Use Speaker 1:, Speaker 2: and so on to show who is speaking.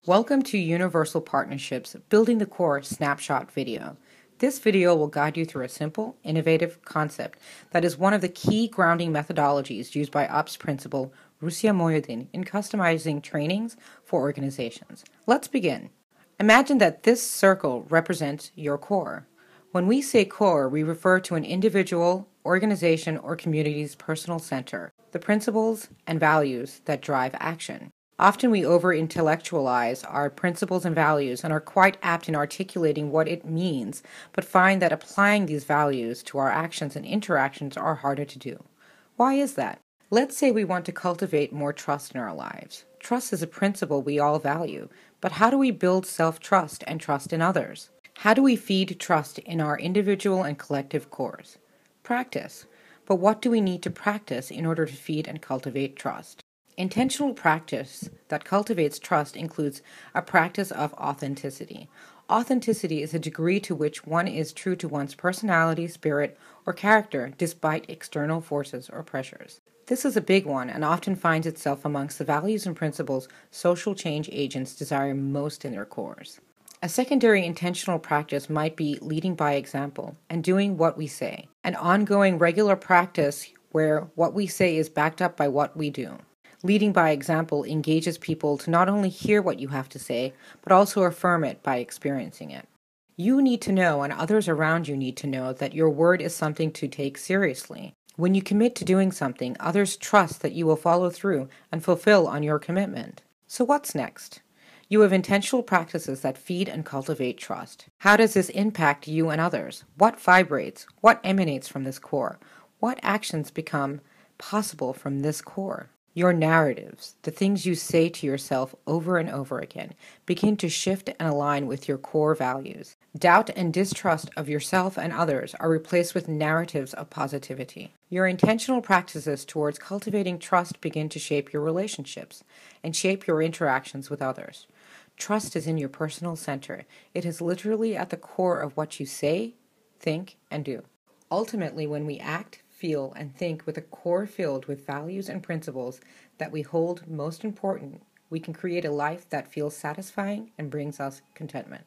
Speaker 1: Welcome to Universal Partnerships Building the Core Snapshot video. This video will guide you through a simple, innovative concept that is one of the key grounding methodologies used by Ops Principal Rusia Mohiuddin in customizing trainings for organizations. Let's begin. Imagine that this circle represents your core. When we say core, we refer to an individual, organization, or community's personal center, the principles and values that drive action. Often we over-intellectualize our principles and values and are quite apt in articulating what it means, but find that applying these values to our actions and interactions are harder to do. Why is that? Let's say we want to cultivate more trust in our lives. Trust is a principle we all value, but how do we build self-trust and trust in others? How do we feed trust in our individual and collective cores? Practice. But what do we need to practice in order to feed and cultivate trust? Intentional practice that cultivates trust includes a practice of authenticity. Authenticity is a degree to which one is true to one's personality, spirit, or character despite external forces or pressures. This is a big one and often finds itself amongst the values and principles social change agents desire most in their cores. A secondary intentional practice might be leading by example and doing what we say, an ongoing regular practice where what we say is backed up by what we do. Leading by example engages people to not only hear what you have to say, but also affirm it by experiencing it. You need to know, and others around you need to know, that your word is something to take seriously. When you commit to doing something, others trust that you will follow through and fulfill on your commitment. So what's next? You have intentional practices that feed and cultivate trust. How does this impact you and others? What vibrates? What emanates from this core? What actions become possible from this core? Your narratives, the things you say to yourself over and over again, begin to shift and align with your core values. Doubt and distrust of yourself and others are replaced with narratives of positivity. Your intentional practices towards cultivating trust begin to shape your relationships and shape your interactions with others. Trust is in your personal center. It is literally at the core of what you say, think, and do. Ultimately, when we act, feel, and think with a core filled with values and principles that we hold most important, we can create a life that feels satisfying and brings us contentment.